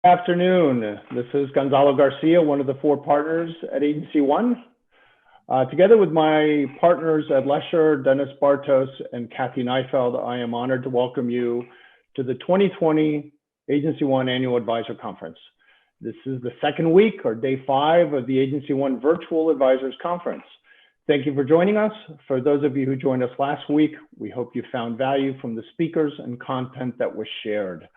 Good afternoon. This is Gonzalo Garcia, one of the four partners at AgencyONE. Together with my partners Ed Lesher, Dennis Bartos, and Kathy Neifeld, I am honored to welcome you to the 2020 AgencyONE Annual Advisor Conference. This is the second week, or day 5, of the AgencyONE Virtual Advisors Conference. Thank you for joining us. For those of you who joined us last week, we hope you found value from the speakers and content that was shared.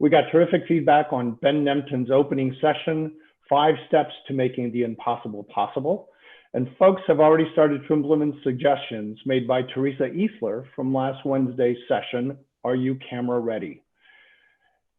We got terrific feedback on Ben Nemton's opening session, 5 Steps to Making the Impossible Possible. And folks have already started to implement suggestions made by Teresa Easler from last Wednesday's session, Are You Camera Ready?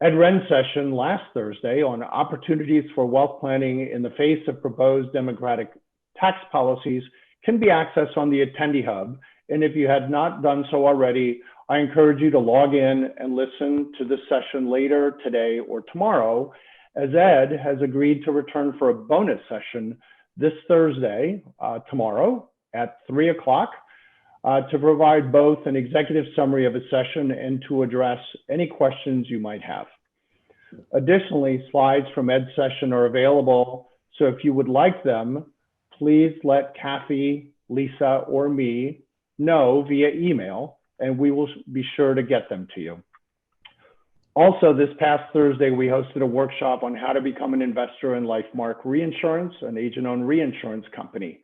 Ed Wren's session last Thursday on opportunities for wealth planning in the face of proposed democratic tax policies can be accessed on the Attendee Hub. And if you had not done so already, I encourage you to log in and listen to this session later today or tomorrow, as Ed has agreed to return for a bonus session this Thursday, tomorrow at 3 o'clock, to provide both an executive summary of his session and to address any questions you might have. Additionally, slides from Ed's session are available, so if you would like them, please let Kathy, Lisa, or me know via email, and we will be sure to get them to you. Also, this past Thursday, we hosted a workshop on how to become an investor in LifeMark Reinsurance, an AgencyONE reinsurance company.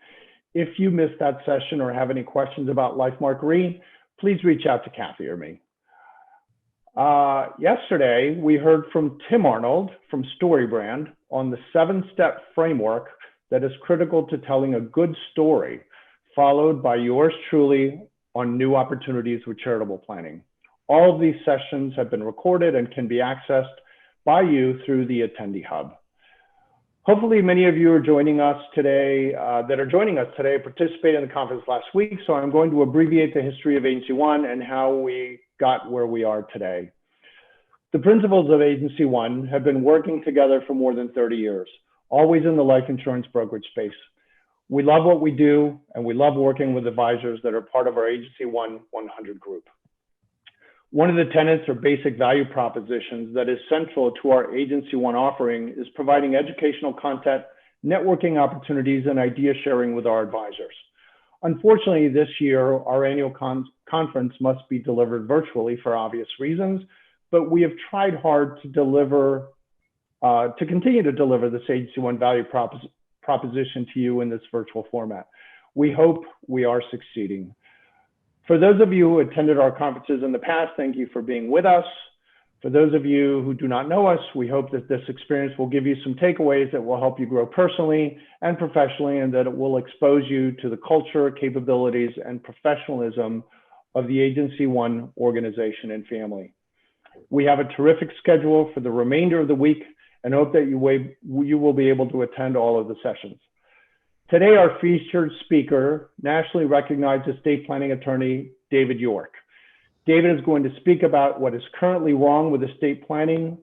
If you missed that session or have any questions about LifeMark Re, please reach out to Kathy or me. Yesterday, we heard from Tim Arnold from StoryBrand on the 7-step framework that is critical to telling a good story, followed by yours truly on new opportunities with charitable planning. All of these sessions have been recorded and can be accessed by you through the Attendee Hub. Hopefully many of you are joining us today, participated in the conference last week, so I'm going to abbreviate the history of AgencyONE and how we got where we are today. The principals of AgencyONE have been working together for more than 30 years, always in the life insurance brokerage space. We love what we do, and we love working with advisors that are part of our AgencyONE 100 group. One of the tenets or basic value propositions that is central to our AgencyONE offering is providing educational content, networking opportunities, and idea sharing with our advisors. Unfortunately, this year, our annual conference must be delivered virtually for obvious reasons, but we have tried hard to continue to deliver this AgencyONE value proposition to you in this virtual format. We hope we are succeeding. For those of you who attended our conferences in the past, thank you for being with us. For those of you who do not know us, we hope that this experience will give you some takeaways that will help you grow personally and professionally, and that it will expose you to the culture, capabilities, and professionalism of the AgencyONE organization and family. We have a terrific schedule for the remainder of the week and hope that you will be able to attend all of the sessions. Today, our featured speaker, nationally recognized estate planning attorney, David York. David is going to speak about what is currently wrong with estate planning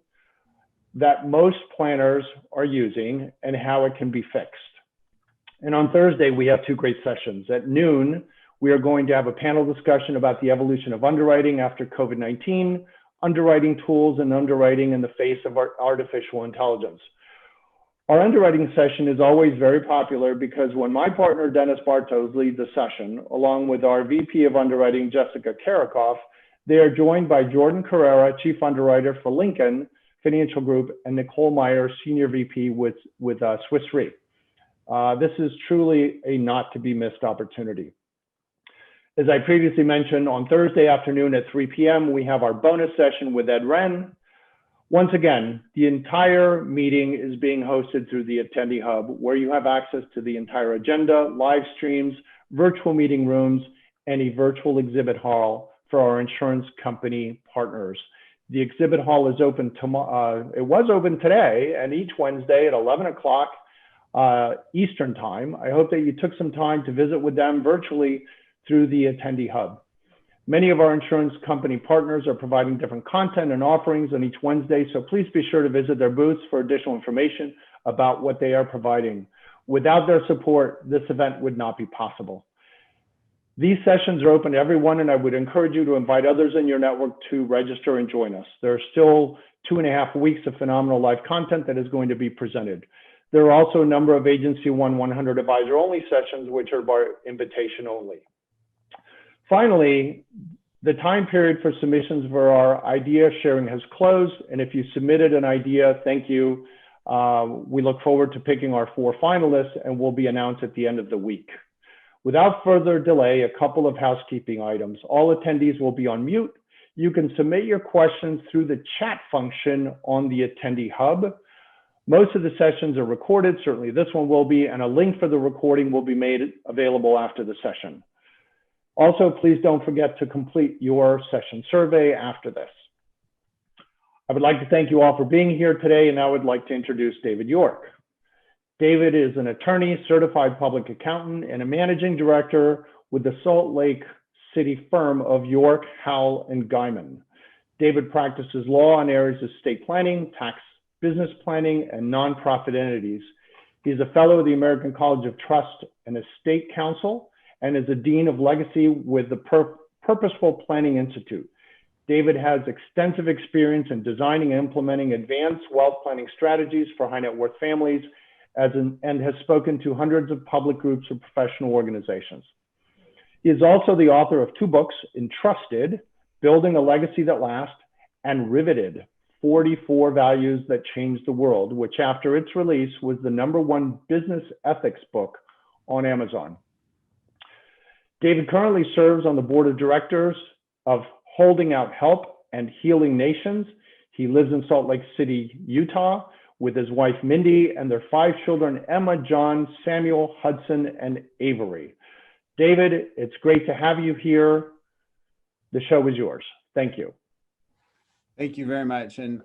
that most planners are using and how it can be fixed. And on Thursday, we have 2 great sessions. At noon, we are going to have a panel discussion about the evolution of underwriting after COVID-19, underwriting tools and underwriting in the face of artificial intelligence. Our underwriting session is always very popular because when my partner, Dennis Bartos, leads the session, along with our VP of Underwriting, Jessica Karakoff, they are joined by Jordan Carrera, Chief Underwriter for Lincoln Financial Group, and Nicole Meyer, Senior VP with Swiss Re. This is truly a not to be missed opportunity. As I previously mentioned, on Thursday afternoon at 3 p.m., we have our bonus session with Ed Wren. Once again, the entire meeting is being hosted through the Attendee Hub, where you have access to the entire agenda, live streams, virtual meeting rooms, and a virtual exhibit hall for our insurance company partners. The exhibit hall is open tomorrow. It was open today, and each Wednesday at 11 o'clock Eastern time. I hope that you took some time to visit with them virtually through the Attendee Hub. Many of our insurance company partners are providing different content and offerings on each Wednesday, so please be sure to visit their booths for additional information about what they are providing. Without their support, this event would not be possible. These sessions are open to everyone, and I would encourage you to invite others in your network to register and join us. There are still 2.5 weeks of phenomenal live content that is going to be presented. There are also a number of AgencyONE 100 advisor only sessions, which are by invitation only. Finally, the time period for submissions for our idea sharing has closed. And if you submitted an idea, thank you. We look forward to picking our 4 finalists and will be announced at the end of the week. Without further delay, a couple of housekeeping items. All attendees will be on mute. You can submit your questions through the chat function on the attendee hub. Most of the sessions are recorded, certainly this one will be, and a link for the recording will be made available after the session. Also, please don't forget to complete your session survey after this. I would like to thank you all for being here today, and I would like to introduce David York. David is an attorney, certified public accountant, and a managing director with the Salt Lake City firm of York, Howell, and Guyman. David practices law in areas of estate planning, tax, business planning, and nonprofit entities. He is a fellow of the American College of Trust and Estate Council and is a dean of legacy with the Purposeful Planning Institute. David has extensive experience in designing and implementing advanced wealth planning strategies for high net worth families and has spoken to hundreds of public groups and professional organizations. He is also the author of 2 books, Entrusted, Building a Legacy That Lasts, and Riveted, 44 Values That Changed the World, which after its release was the #1 business ethics book on Amazon. David currently serves on the board of directors of Holding Out Help and Healing Nations. He lives in Salt Lake City, Utah, with his wife, Mindy, and their 5 children, Emma, John, Samuel, Hudson, and Avery. David, it's great to have you here. The show is yours. Thank you. Thank you very much, and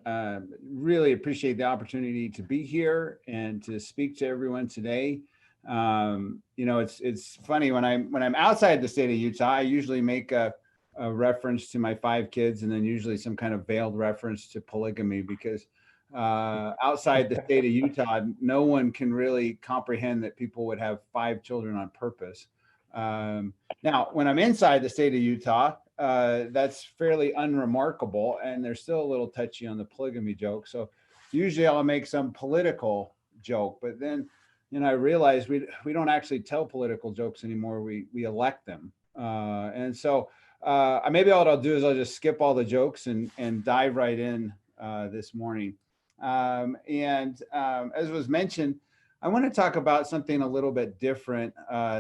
really appreciate the opportunity to be here and to speak to everyone today. You know, it's funny when I'm outside the state of Utah, I usually make a reference to my 5 kids, and then usually some kind of veiled reference to polygamy, because outside the state of Utah, no one can really comprehend that people would have 5 children on purpose. Now, when I'm inside the state of Utah, that's fairly unremarkable, and they're still a little touchy on the polygamy joke. So usually I'll make some political joke, but then, you know, I realize we don't actually tell political jokes anymore. We elect them. And so maybe what I'll do is I'll just skip all the jokes and dive right in this morning. As was mentioned, I want to talk about something a little bit different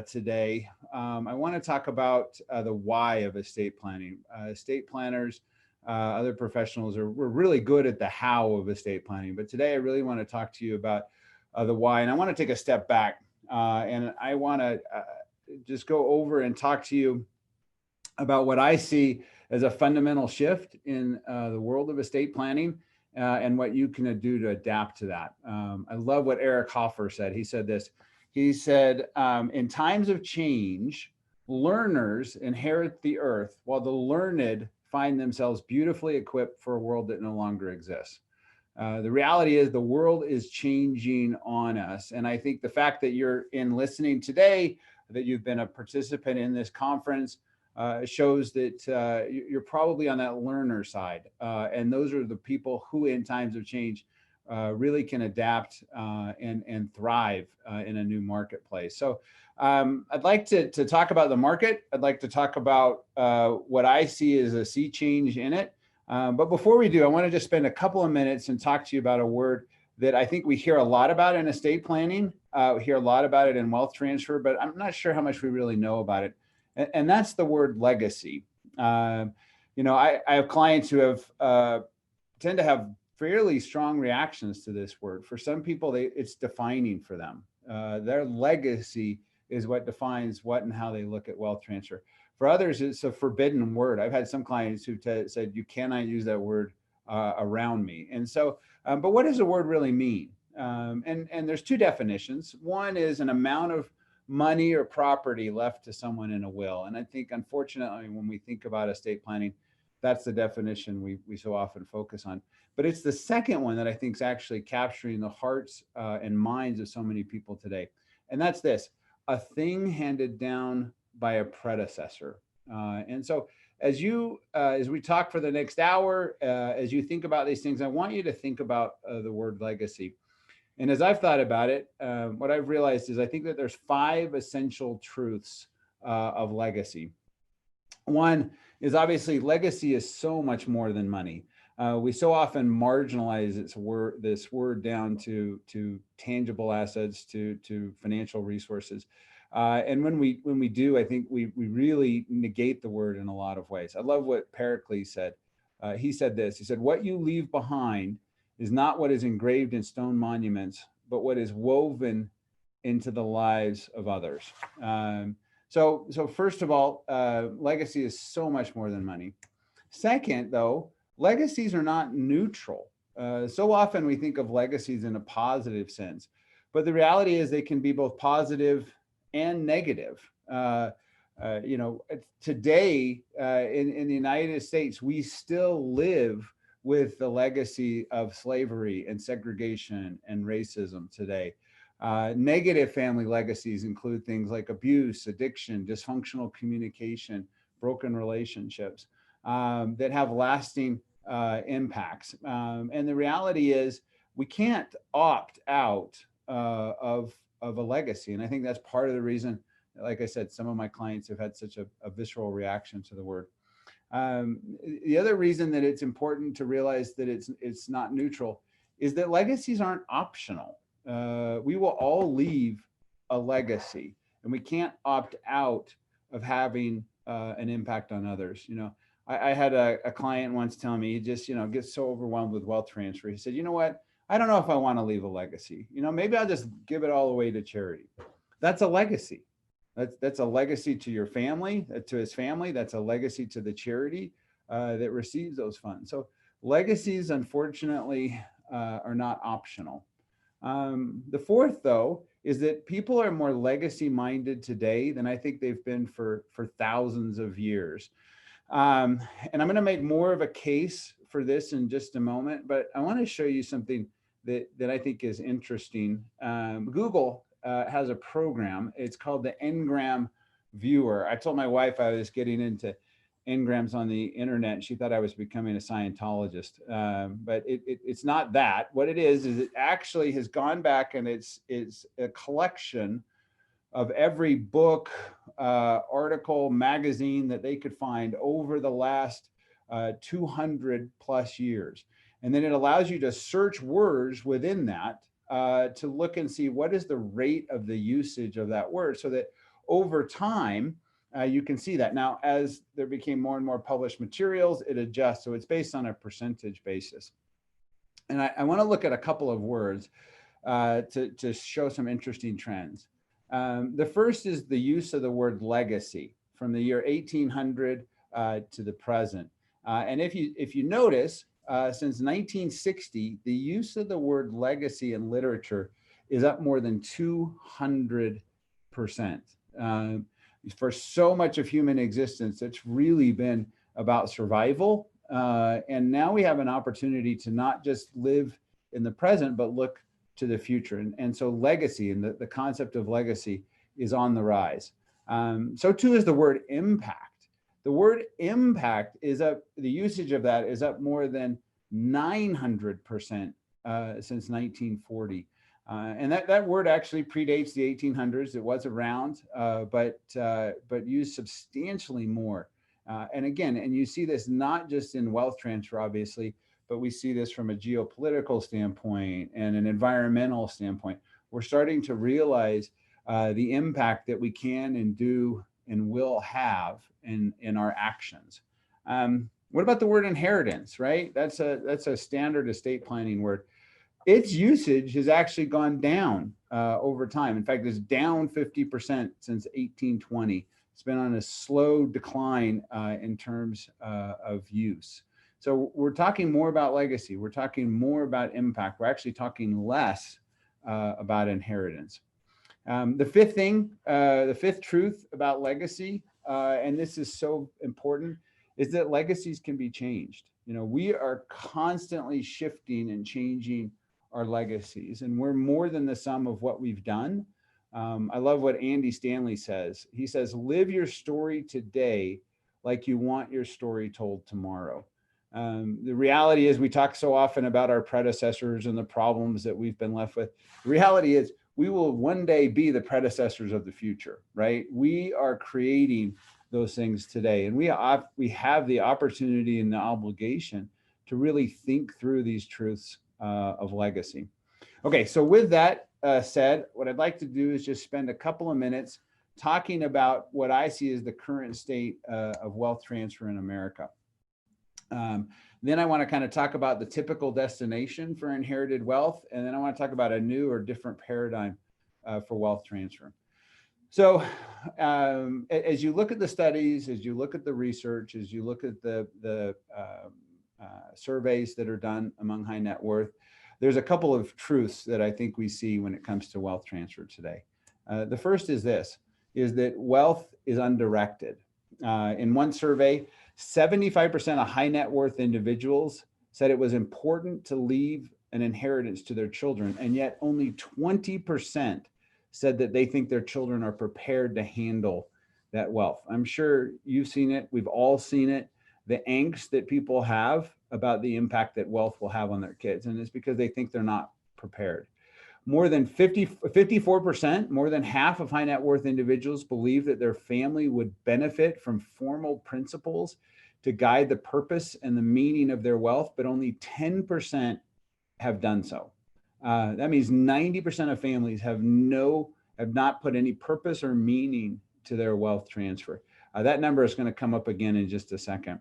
today. I want to talk about the why of estate planning. Estate planners, other professionals we're really good at the how of estate planning, but today I really want to talk to you about the why. And I want to take a step back and I want to just go over and talk to you about what I see as a fundamental shift in the world of estate planning. And what you can do to adapt to that. I love what Eric Hoffer said. He said this. He said, in times of change, learners inherit the earth while the learned find themselves beautifully equipped for a world that no longer exists. The reality is the world is changing on us. And I think the fact that you're in listening today, that you've been a participant in this conference, shows that you're probably on that learner side. And those are the people who in times of change really can adapt and thrive in a new marketplace. So I'd like to talk about the market. I'd like to talk about what I see as a sea change in it. But before we do, I want to just spend a couple of minutes and talk to you about a word that I think we hear a lot about in estate planning. We hear a lot about it in wealth transfer, but I'm not sure how much we really know about it. And that's the word legacy. You know, I have clients who have tend to have fairly strong reactions to this word. For some people, it's defining for them. Their legacy is what defines what and how they look at wealth transfer. For others, it's a forbidden word. I've had some clients who said, you cannot use that word around me. And so, but what does the word really mean? And there's 2 definitions. One is an amount of money or property left to someone in a will. And I think, unfortunately, when we think about estate planning, that's the definition we so often focus on. But it's the second one that I think is actually capturing the hearts and minds of so many people today. And that's this: a thing handed down by a predecessor. And so as we talk for the next hour, as you think about these things, I want you to think about the word legacy. And as I've thought about it, what I've realized is I think that there's 5 essential truths of legacy. One is obviously legacy is so much more than money. We so often marginalize this word down to tangible assets, to financial resources. And when we do, I think we really negate the word in a lot of ways. I love what Pericles said. He said this, he said, "What you leave behind is not what is engraved in stone monuments, but what is woven into the lives of others." So first of all, legacy is so much more than money. Second, though, legacies are not neutral. So often we think of legacies in a positive sense, but the reality is they can be both positive and negative. Today in the United States, we still live with the legacy of slavery and segregation and racism today. Negative family legacies include things like abuse, addiction, dysfunctional communication, broken relationships that have lasting impacts. And the reality is we can't opt out of a legacy. And I think that's part of the reason, like I said, some of my clients have had such a visceral reaction to the word. The other reason that it's important to realize that it's not neutral is that legacies aren't optional. We will all leave a legacy, and we can't opt out of having an impact on others. I had a client once tell me he just gets so overwhelmed with wealth transfer. He said, "You know what? I don't know if I want to leave a legacy. Maybe I'll just give it all away to charity." That's a legacy. That's a legacy to your family, to his family. That's a legacy to the charity that receives those funds. So legacies, unfortunately, are not optional. The fourth, though, is that people are more legacy minded today than I think they've been for thousands of years. And I'm going to make more of a case for this in just a moment, but I want to show you something that I think is interesting. Google has a program. It's called the Ngram Viewer. I told my wife I was getting into engrams on the internet, and she thought I was becoming a Scientologist. But it's not that. What it is it actually has gone back, and it's a collection of every book, article, magazine that they could find over the last 200 plus years. And then it allows you to search words within that to look and see what is the rate of the usage of that word, so that over time, you can see that. Now, as there became more and more published materials, it adjusts. So it's based on a percentage basis. And I want to look at a couple of words to show some interesting trends. The first is the use of the word legacy from the year 1800 to the present. And if you notice, since 1960, the use of the word legacy in literature is up more than 200%. For so much of human existence, it's really been about survival. And now we have an opportunity to not just live in the present, but look to the future. And so legacy and the concept of legacy is on the rise. So too is the word impact. The word impact is up, the usage of that is up more than 900% since 1940. And that word actually predates the 1800s. It was around, but used substantially more. And again, and you see this not just in wealth transfer, obviously, but we see this from a geopolitical standpoint and an environmental standpoint. We're starting to realize the impact that we can and do and will have in our actions. What about the word inheritance, right? That's a standard estate planning word. Its usage has actually gone down over time. In fact, it's down 50% since 1820. It's been on a slow decline in terms of use. So we're talking more about legacy. We're talking more about impact. We're actually talking less about inheritance. The fifth truth about legacy, and this is so important, is that legacies can be changed. We are constantly shifting and changing our legacies, and we're more than the sum of what we've done. I love what Andy Stanley says. He says, live your story today like you want your story told tomorrow. The reality is we talk so often about our predecessors and the problems that we've been left with. The reality is we will one day be the predecessors of the future, right? We are creating those things today, and we have the opportunity and the obligation to really think through these truths of legacy. Okay, so with that said, what I'd like to do is just spend a couple of minutes talking about what I see as the current state of wealth transfer in America. Then I want to kind of talk about the typical destination for inherited wealth, and then I want to talk about a new or different paradigm for wealth transfer. So as you look at the studies, as you look at the research, as you look at the surveys that are done among high net worth, there's a couple of truths that I think we see when it comes to wealth transfer today. The first is this, is that wealth is undirected. In one survey, 75% of high net worth individuals said it was important to leave an inheritance to their children, and yet only 20% said that they think their children are prepared to handle that wealth. I'm sure you've seen it. We've all seen it. The angst that people have about the impact that wealth will have on their kids. And it's because they think they're not prepared. More than 54%, more than half of high net worth individuals believe that their family would benefit from formal principles to guide the purpose and the meaning of their wealth, but only 10% have done so. That means 90% of families have not put any purpose or meaning to their wealth transfer. That number is going to come up again in just a second.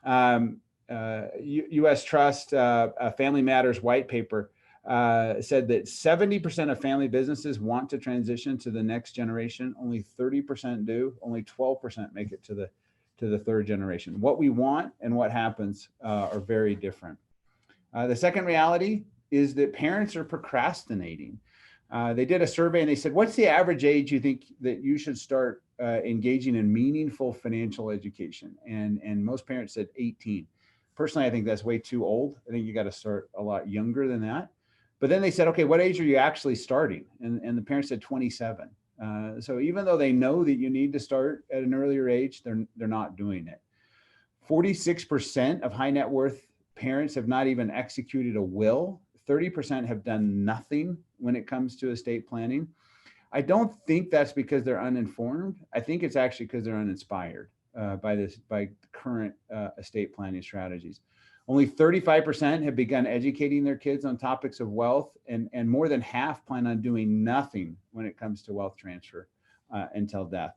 U.S. Trust Family Matters white paper said that 70% of family businesses want to transition to the next generation. Only 30% do. Only 12% make it to the third generation. What we want and what happens are very different. The second reality is that parents are procrastinating. They did a survey and they said, what's the average age you think that you should start engaging in meaningful financial education? And most parents said 18. Personally, I think that's way too old. I think you got to start a lot younger than that. But then they said, okay, what age are you actually starting? And the parents said 27. So even though they know that you need to start at an earlier age, they're not doing it. 46% of high net worth parents have not even executed a will. 30% have done nothing when it comes to estate planning. I don't think that's because they're uninformed. I think it's actually because they're uninspired by current estate planning strategies. Only 35% have begun educating their kids on topics of wealth, and more than half plan on doing nothing when it comes to wealth transfer until death.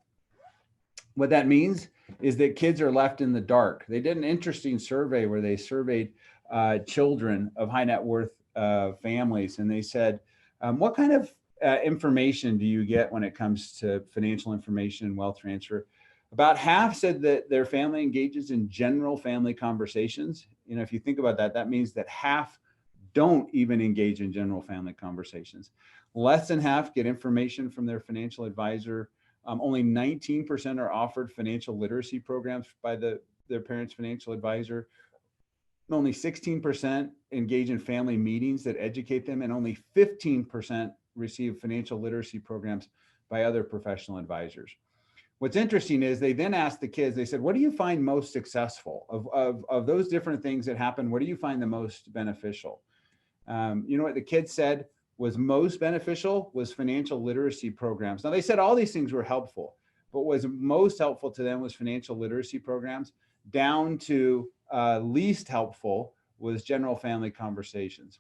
What that means is that kids are left in the dark. They did an interesting survey where they surveyed children of high net worth families, and they said, what kind of information do you get when it comes to financial information and wealth transfer? About half said that their family engages in general family conversations. You know, if you think about that, that means that half don't even engage in general family conversations. Less than half get information from their financial advisor. Only 19% are offered financial literacy programs by their parents' financial advisor. Only 16% engage in family meetings that educate them, and only 15% receive financial literacy programs by other professional advisors. What's interesting is they then asked the kids, they said, what do you find most successful of those different things that happen? What do you find the most beneficial? You know what the kids said was most beneficial was financial literacy programs. Now they said all these things were helpful, but what was most helpful to them was financial literacy programs, down to least helpful was general family conversations.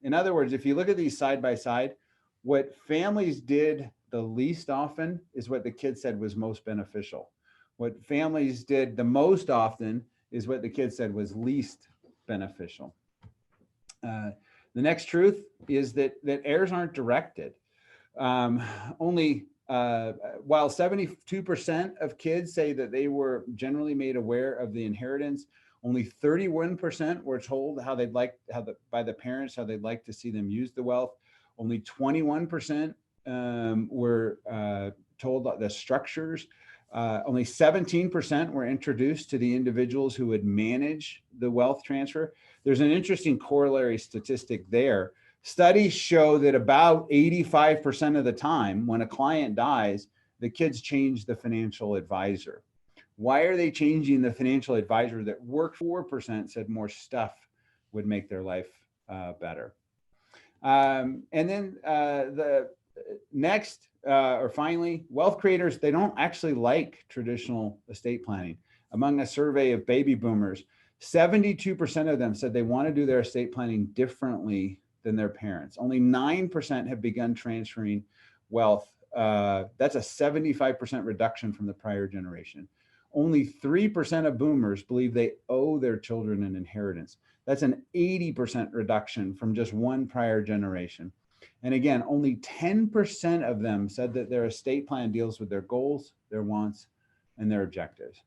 In other words, if you look at these side by side, what families did the least often is what the kids said was most beneficial. What families did the most often is what the kids said was least beneficial. The next truth is that heirs aren't directed. While 72% of kids say that they were generally made aware of the inheritance, only 31% were told by the parents how they'd like to see them use the wealth. Only 21% were told the structures. Only 17% were introduced to the individuals who would manage the wealth transfer. There's an interesting corollary statistic there. Studies show that about 85% of the time when a client dies, the kids change the financial advisor. Why are they changing? The financial advisor that worked 4% said more stuff would make their life better. And then the next, or finally, wealth creators, they don't actually like traditional estate planning. Among a survey of baby boomers, 72% of them said they want to do their estate planning differently than their parents. Only 9% have begun transferring wealth. That's a 75% reduction from the prior generation. Only 3% of boomers believe they owe their children an inheritance. That's an 80% reduction from just one prior generation. And again, only 10% of them said that their estate plan deals with their goals, their wants, and their objectives.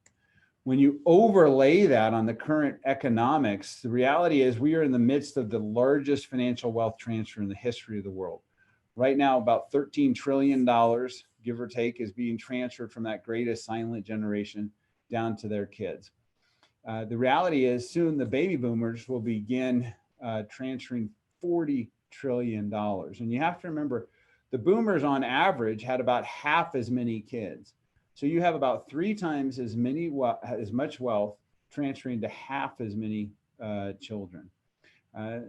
When you overlay that on the current economics, the reality is we are in the midst of the largest financial wealth transfer in the history of the world. Right now, about $13 trillion, give or take, is being transferred from that greatest silent generation down to their kids. The reality is soon the baby boomers will begin transferring $40 trillion. And you have to remember, the boomers on average had about half as many kids. So you have about 3 times as much wealth transferring to half as many children.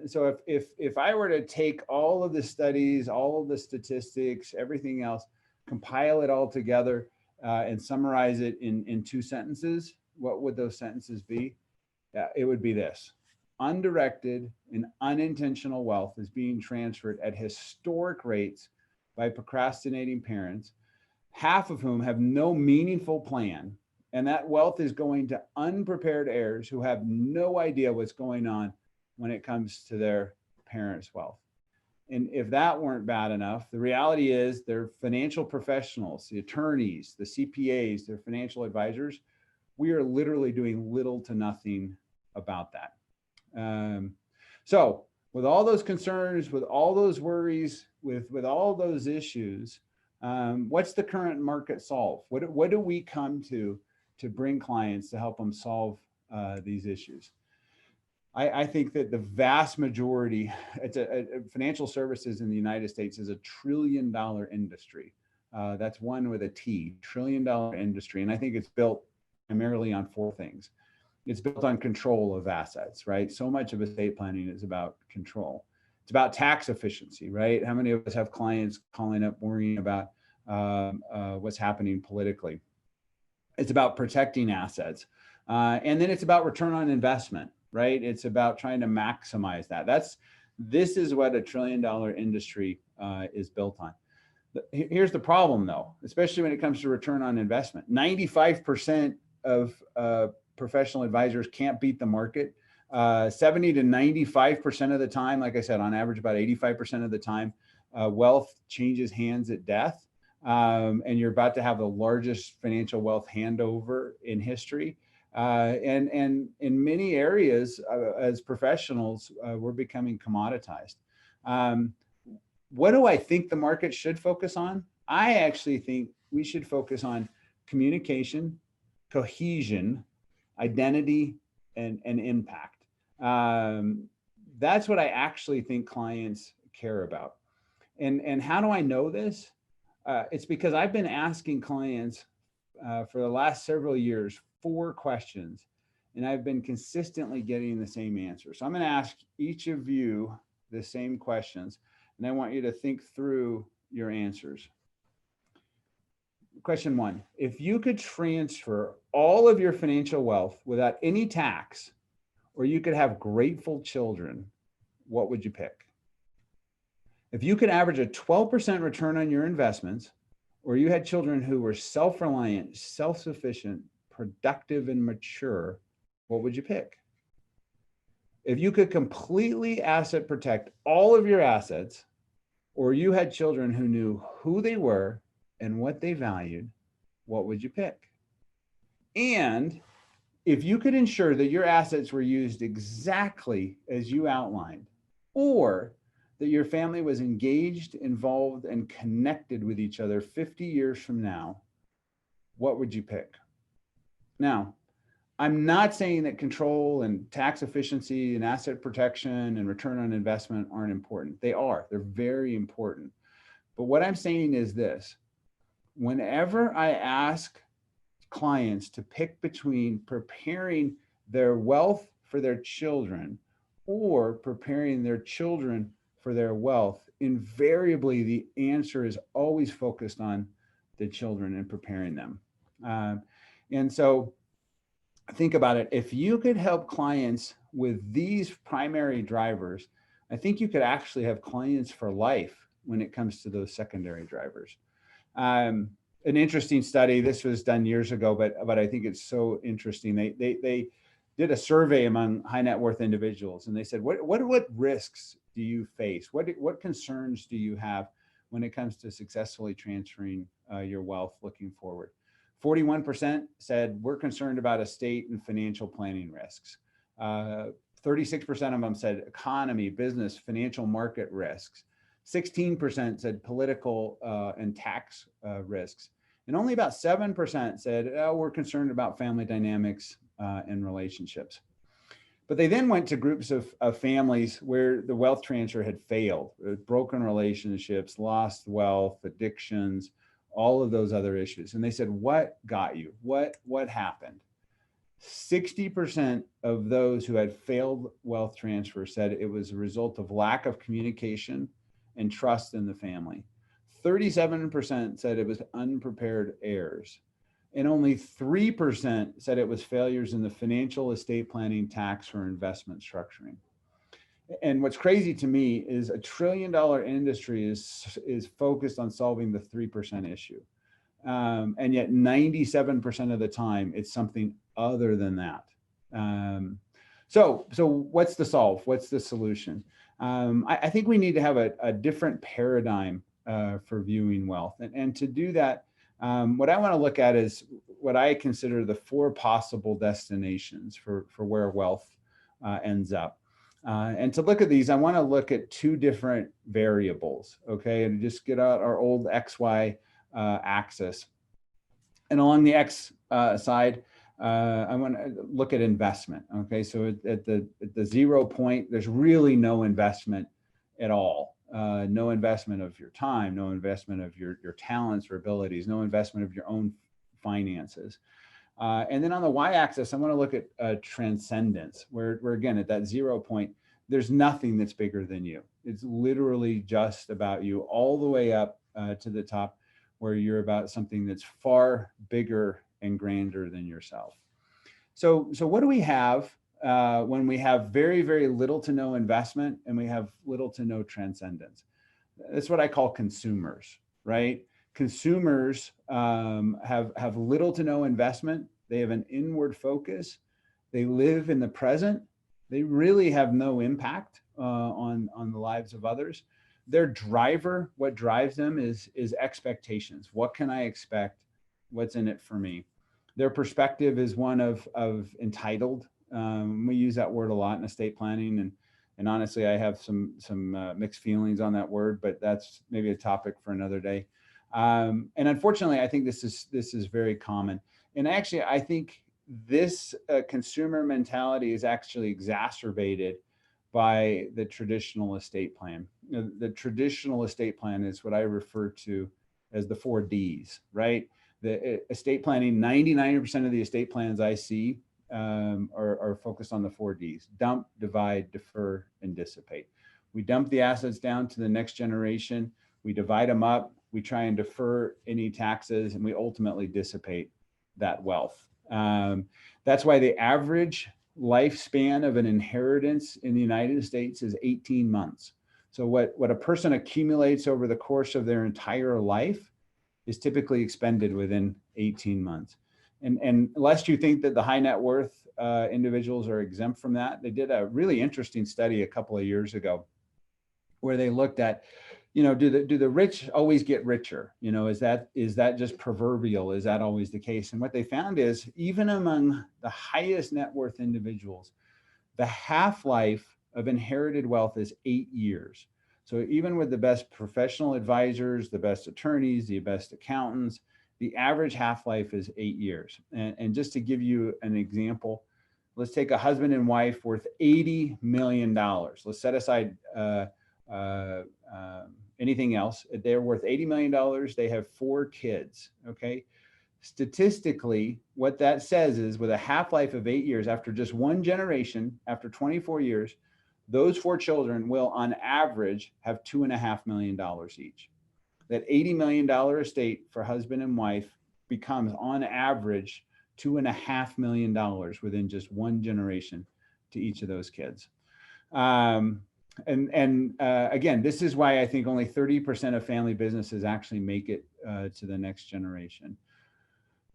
So if I were to take all of the studies, all of the statistics, everything else, compile it all together and summarize it in 2 sentences, what would those sentences be? It would be this: undirected and unintentional wealth is being transferred at historic rates by procrastinating parents, half of whom have no meaningful plan. And that wealth is going to unprepared heirs who have no idea what's going on when it comes to their parents' wealth. And if that weren't bad enough, the reality is they're financial professionals, the attorneys, the CPAs, they're financial advisors. We are literally doing little to nothing about that. So with all those concerns, with all those worries, with all those issues, what's the current market solve? What do we come to bring clients to help them solve these issues? I think that the vast majority, financial services in the United States is $1 trillion industry. That's one with a T, $1 trillion industry. And I think it's built primarily on 4 things. It's built on control of assets, right? So much of estate planning is about control. It's about tax efficiency, right? How many of us have clients calling up worrying about what's happening politically? It's about protecting assets. And then it's about return on investment, right? It's about trying to maximize that. This is what $1 trillion industry is built on. Here's the problem though, especially when it comes to return on investment. 95% of professional advisors can't beat the market. 70 to 95% of the time, like I said, on average, about 85% of the time, wealth changes hands at death. And you're about to have the largest financial wealth handover in history. And in many areas, as professionals, we're becoming commoditized. What do I think the market should focus on? I actually think we should focus on communication, cohesion, identity, and impact. That's what I actually think clients care about. And how do I know this? It's because I've been asking clients for the last several years 4 questions, and I've been consistently getting the same answer. So I'm going to ask each of you the same questions, and I want you to think through your answers. Question 1, if you could transfer all of your financial wealth without any tax, or you could have grateful children, what would you pick? If you could average a 12% return on your investments, or you had children who were self-reliant, self-sufficient, productive, and mature, what would you pick? If you could completely asset protect all of your assets, or you had children who knew who they were and what they valued, what would you pick? And if you could ensure that your assets were used exactly as you outlined, or that your family was engaged, involved, and connected with each other 50 years from now, what would you pick? Now, I'm not saying that control and tax efficiency and asset protection and return on investment aren't important. They are. They're very important. But what I'm saying is this: whenever I ask clients to pick between preparing their wealth for their children or preparing their children for their wealth, invariably the answer is always focused on the children and preparing them. And so think about it. If you could help clients with these primary drivers, I think you could actually have clients for life when it comes to those secondary drivers. An interesting study, this was done years ago, but I think it's so interesting. They did a survey among high net worth individuals, and they said, what risks do you face? What concerns do you have when it comes to successfully transferring your wealth looking forward? 41% said we're concerned about estate and financial planning risks. 36% of them said economy, business, financial market risks. 16% said political and tax risks. And only about 7% said, oh, we're concerned about family dynamics and relationships. But they then went to groups of families where the wealth transfer had failed, broken relationships, lost wealth, addictions, all of those other issues. And they said, what got you? What happened? 60% of those who had failed wealth transfer said it was a result of lack of communication and trust in the family. 37% said it was unprepared heirs. And only 3% said it was failures in the financial, estate planning, tax, or investment structuring. And what's crazy to me is $1 trillion industry is focused on solving the 3% issue. And yet 97% of the time, it's something other than that. So what's the solve? What's the solution? I think we need to have a different paradigm for viewing wealth. And to do that, what I want to look at is what I consider the 4 possible destinations for where wealth ends up. And to look at these, I want to look at 2 different variables, okay? And just get out our old XY axis. And along the X side, I want to look at investment, okay? So at the 0 point, there's really no investment at all. No investment of your time, no investment of your talents or abilities, no investment of your own finances. And then on the y-axis, I want to look at transcendence, where again, at that 0 point, there's nothing that's bigger than you. It's literally just about you all the way up to the top, where you're about something that's far bigger and grander than yourself. So what do we have when we have very, very little to no investment and we have little to no transcendence? That's what I call consumers, right? Consumers have little to no investment. They have an inward focus. They live in the present. They really have no impact on the lives of others. Their driver, what drives them is expectations. What can I expect? What's in it for me? Their perspective is one of entitled. We use that word a lot in estate planning, and honestly, I have some mixed feelings on that word, but that's maybe a topic for another day. And unfortunately, I think this is very common. And actually, I think this consumer mentality is actually exacerbated by the traditional estate plan. The traditional estate plan is what I refer to as the 4 Ds, right? The estate planning, 99% of the estate plans I see are focused on the 4 Ds: dump, divide, defer, and dissipate. We dump the assets down to the next generation. We divide them up. We try and defer any taxes, and we ultimately dissipate that wealth. That's why the average lifespan of an inheritance in the United States is 18 months. So what a person accumulates over the course of their entire life is typically expended within 18 months. And lest you think that the high net worth individuals are exempt from that, they did a really interesting study a couple of years ago where they looked at, do the rich always get richer? Is that just proverbial? Is that always the case? And what they found is, even among the highest net worth individuals, the half-life of inherited wealth is 8 years. So even with the best professional advisors, the best attorneys, the best accountants, the average half-life is 8 years. And just to give you an example, let's take a husband and wife worth $80 million. Let's set aside anything else. They're worth $80 million. They have 4 kids, okay? Statistically, what that says is with a half-life of 8 years, after just one generation, after 24 years, those 4 children will on average have $2.5 million each. That $80 million estate for husband and wife becomes on average $2.5 million within just one generation to each of those kids. Again, this is why I think only 30% of family businesses actually make it to the next generation.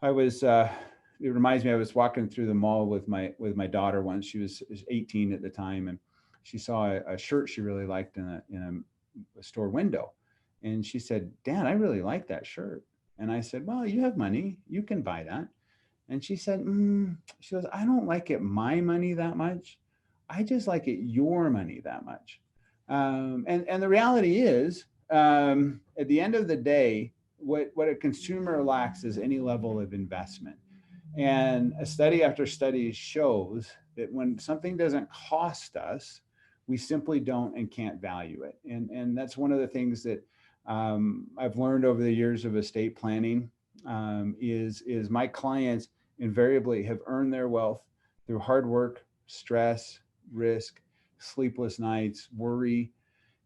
It reminds me, I was walking through the mall with my daughter once. She was 18 at the time, and she saw a shirt she really liked in a store window. And she said, "Dad, I really like that shirt." And I said, "Well, you have money, you can buy that." And she said, she goes, "I don't like it my money that much. I just like it your money that much." And the reality is, at the end of the day, what a consumer lacks is any level of investment. And a study after study shows that when something doesn't cost us, we simply don't and can't value it. And that's one of the things that I've learned over the years of estate planning, is my clients invariably have earned their wealth through hard work, stress, risk, sleepless nights, worry,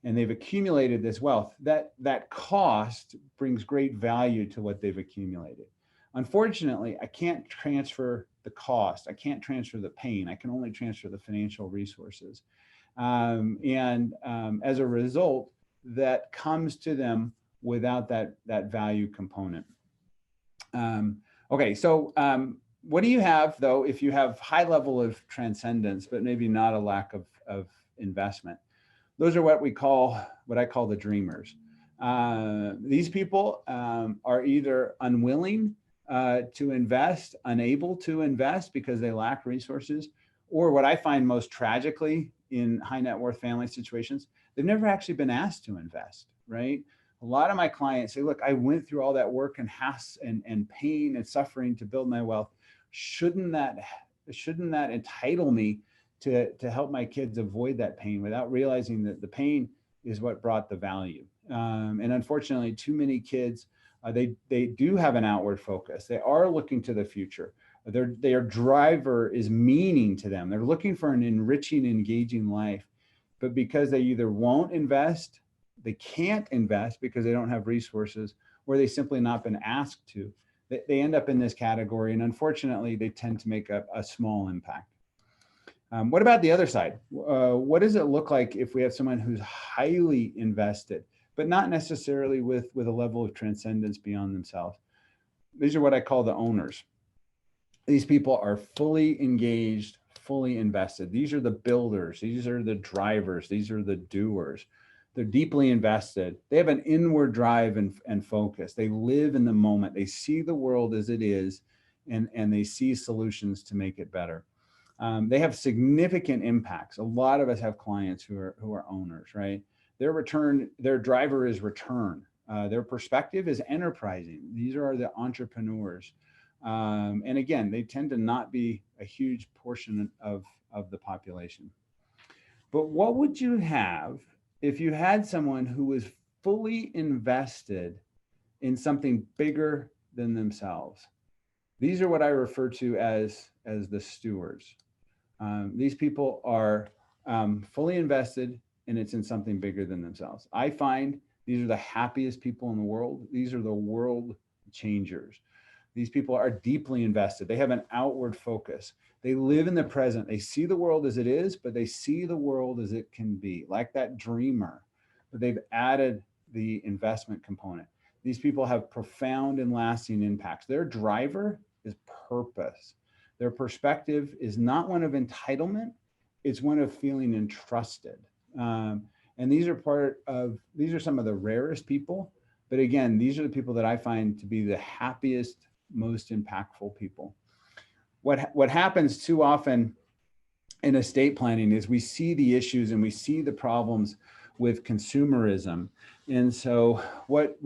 and they've accumulated this wealth. That cost brings great value to what they've accumulated. Unfortunately, I can't transfer the cost. I can't transfer the pain. I can only transfer the financial resources. As a result, that comes to them without that value component. Okay, so what do you have though if you have high level of transcendence, but maybe not a lack of investment? Those are what I call the dreamers. These people are either unwilling to invest, unable to invest because they lack resources, or what I find most tragically in high net worth family situations, they've never actually been asked to invest, right? A lot of my clients say, "Look, I went through all that work and and pain and suffering to build my wealth. Shouldn't that entitle me to help my kids avoid that pain," without realizing that the pain is what brought the value. And unfortunately, too many kids, they do have an outward focus. They are looking to the future. Their driver is meaning to them. They're looking for an enriching, engaging life. But because they either won't invest, they can't invest because they don't have resources, or they simply not been asked to, they end up in this category. And unfortunately, they tend to make a small impact. What about the other side? What does it look like if we have someone who's highly invested, but not necessarily with a level of transcendence beyond themselves? These are what I call the owners. These people are fully engaged, fully invested. These are the builders. These are the drivers. These are the doers. They're deeply invested. They have an inward drive and focus. They live in the moment. They see the world as it is, and they see solutions to make it better. They have significant impacts. A lot of us have clients who are owners, right? Their driver is return. Their perspective is enterprising. These are the entrepreneurs. And again, they tend to not be a huge portion of the population. But what would you have if you had someone who was fully invested in something bigger than themselves? These are what I refer to as the stewards. These people are fully invested, and it's in something bigger than themselves. I find these are the happiest people in the world. These are the world changers. These people are deeply invested. They have an outward focus. They live in the present. They see the world as it is, but they see the world as it can be, like that dreamer. But they've added the investment component. These people have profound and lasting impacts. Their driver is purpose. Their perspective is not one of entitlement, it's one of feeling entrusted. And these are some of the rarest people. But again, these are the people that I find to be the happiest, most impactful people. What happens too often in estate planning is we see the issues and we see the problems with consumerism. And so what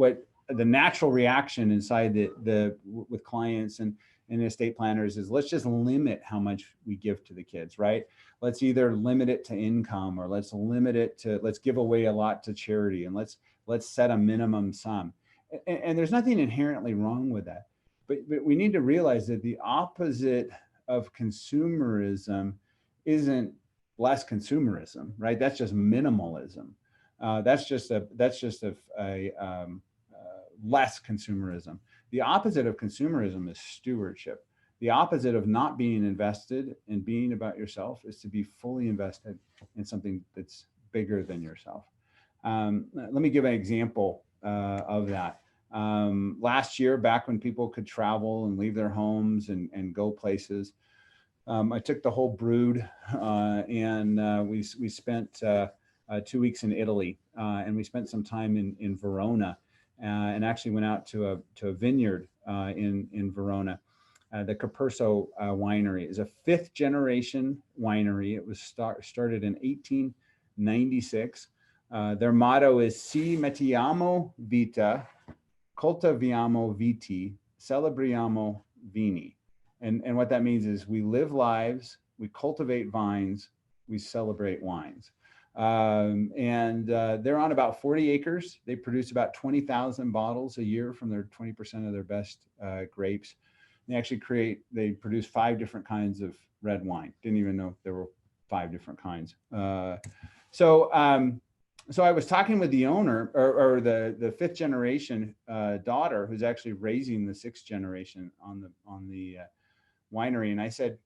the natural reaction inside with clients and estate planners is, let's just limit how much we give to the kids, right? Let's either limit it to income, or let's give away a lot to charity, and let's set a minimum sum. And there's nothing inherently wrong with that. but we need to realize that the opposite of consumerism isn't less consumerism, right? That's just minimalism. That's just a less consumerism. The opposite of consumerism is stewardship. The opposite of not being invested and being about yourself is to be fully invested in something that's bigger than yourself. Let me give an example of that. Last year, back when people could travel and leave their homes and go places, I took the whole brood and we spent 2 weeks in Italy, and we spent some time in Verona, and actually went out to a vineyard in Verona. The Caperso winery is a 5th generation winery. It was started in 1896. Their motto is Si mettiamo vita, coltiviamo viti, celebriamo vini. And what that means is we live lives, we cultivate vines, we celebrate wines. They're on about 40 acres. They produce about 20,000 bottles a year from their 20% of their best grapes. They produce 5 different kinds of red wine. Didn't even know there were 5 different kinds. So I was talking with the owner or the 5th generation daughter, who's actually raising the 6th generation on the winery. And I said,